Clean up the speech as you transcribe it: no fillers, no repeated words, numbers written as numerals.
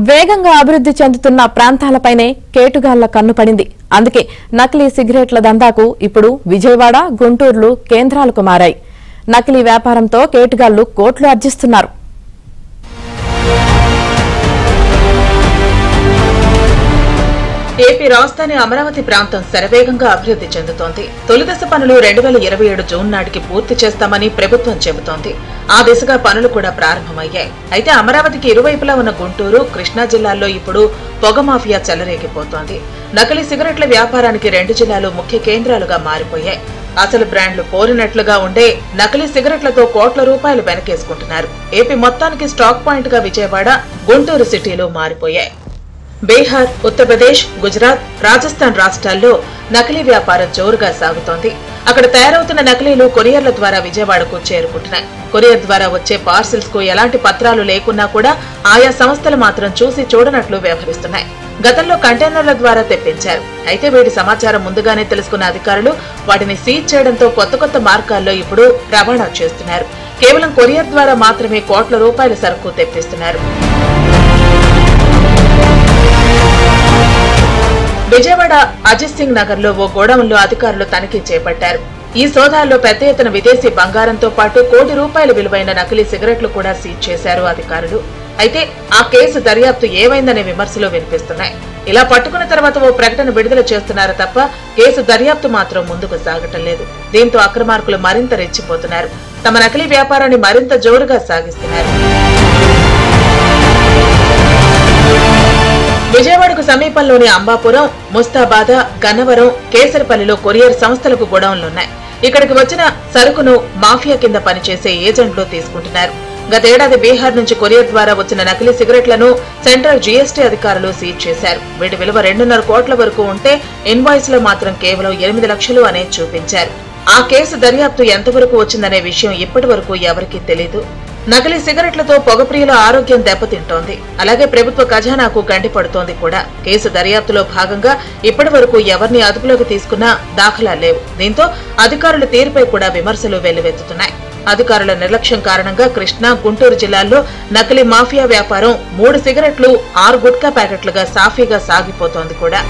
వేగంగా అభివృద్ధి చెందుతున్న ప్రాంతాలపైనే కేటుగాళ్ల కన్నుపడింది. అందుకే నకిలీ సిగరెట్ల దందాకు ఇప్పుడు విజయవాడ, గుంటూరులు కేంద్రాలకు మారాయి. నకిలీ వ్యాపారంతో కేటుగాళ్లు కోట్లు ఆర్జిస్తున్నారు. ఏపీ రాజధాని అమరావతి ప్రాంతం శరవేగంగా అభివృద్ధి చెందుతోంది. తొలిదశ పనులు 2027 జూన్ నాటికి పూర్తి చేస్తామని ప్రభుత్వం చెబుతోంది. ఆ దిశగా పనులు కూడా ప్రారంభమయ్యాయి. అయితే అమరావతికి ఇరువైపులా ఉన్న గుంటూరు, కృష్ణా జిల్లాల్లో ఇప్పుడు పొగ మాఫియా చెలరేగిపోతోంది. నకిలీ సిగరెట్ల వ్యాపారానికి 2 జిల్లాలు ముఖ్య కేంద్రాలుగా మారిపోయాయి. అసలు బ్రాండ్లు పోరినట్లుగా ఉండే నకిలీ సిగరెట్లతో కోట్ల రూపాయలు వెనకేసుకుంటున్నారు. ఏపీ మొత్తానికి స్టాక్ పాయింట్ గా విజయవాడ, గుంటూరు సిటీలు మారిపోయాయి. బీహార్, ఉత్తరప్రదేశ్, గుజరాత్, రాజస్థాన్ రాష్ట్రాల్లో నకిలీ వ్యాపారం జోరుగా సాగుతోంది. అక్కడ తయారవుతున్న నకిలీలు కొరియర్ల ద్వారా విజయవాడకు చేరుకుంటున్నాయి. కొరియర్ ద్వారా వచ్చే పార్సిల్స్ కు ఎలాంటి పత్రాలు లేకున్నా కూడా ఆయా సంస్థలు మాత్రం చూసి చూడనట్లు వ్యవహరిస్తున్నాయి. గతంలో కంటైనర్ల ద్వారా తెప్పించారు. అయితే వీటి సమాచారం ముందుగానే తెలుసుకున్న అధికారులు వాటిని సీజ్ చేయడంతో కొత్త మార్గాల్లో ఇప్పుడు రవాణా చేస్తున్నారు. కేవలం కొరియర్ ద్వారా మాత్రమే కోట్ల రూపాయల సరుకు తెప్పిస్తున్నారు. విజయవాడ అజిత్ సింగ్ నగర్ లో ఓ గోడౌన్లో అధికారులు తనిఖీ చేపట్టారు. ఈ సోదాల్లో పెద్ద ఎత్తున విదేశీ బంగారంతో పాటు కోటి రూపాయల విలువైన నకిలీ సిగరెట్లు కూడా సీజ్ చేశారు అధికారులు. అయితే ఆ కేసు దర్యాప్తు ఏమైందనే విమర్శలు వినిపిస్తున్నాయి. ఇలా పట్టుకున్న తర్వాత ఓ ప్రకటన విడుదల చేస్తున్నారు తప్ప కేసు దర్యాప్తు మాత్రం ముందుకు సాగటం లేదు. దీంతో అక్రమార్కులు మరింత రెచ్చిపోతున్నారు. తమ నకిలీ వ్యాపారాన్ని మరింత జోరుగా సాగిస్తున్నారు. విజయవాడకు సమీపంలోని అంబాపురం, ముస్తాబాద, గన్నవరం, కేసరపల్లిలో కొరియర్ సంస్థలకు గోడౌన్లున్నాయి. ఇక్కడికి వచ్చిన సరుకును మాఫియా కింద పనిచేసే ఏజెంట్లు తీసుకుంటున్నారు. గతేడాది బీహార్ నుంచి కొరియర్ ద్వారా వచ్చిన నకిలీ సిగరెట్లను సెంట్రల్ జీఎస్టీ అధికారులు సీజ్ చేశారు. వీటి విలువ 2.5 కోట్ల వరకు ఉంటే ఇన్వాయిస్ లో మాత్రం కేవలం 8 లక్షలు అనే చూపించారు. ఆ కేసు దర్యాప్తు ఎంతవరకు వచ్చిందనే విషయం ఇప్పటి వరకు ఎవరికీ తెలీదు. నకిలీ సిగరెట్లతో పొగప్రియుల ఆరోగ్యం దెబ్బతింటోంది. అలాగే ప్రభుత్వ ఖజానాకు గండిపడుతోంది కూడా. కేసు దర్యాప్తులో భాగంగా ఇప్పటి వరకు ఎవరిని అదుపులోకి తీసుకున్నా దాఖలాలు లేవు. దీంతో అధికారుల తీరుపై కూడా విమర్శలు వెల్లువెత్తుతున్నాయి. అధికారుల నిర్లక్ష్యం కారణంగా కృష్ణా, గుంటూరు జిల్లాల్లో నకిలీ మాఫియా వ్యాపారం 3 సిగరెట్లు 6 గుట్కా ప్యాకెట్లుగా సాఫీగా సాగిపోతోంది కూడా.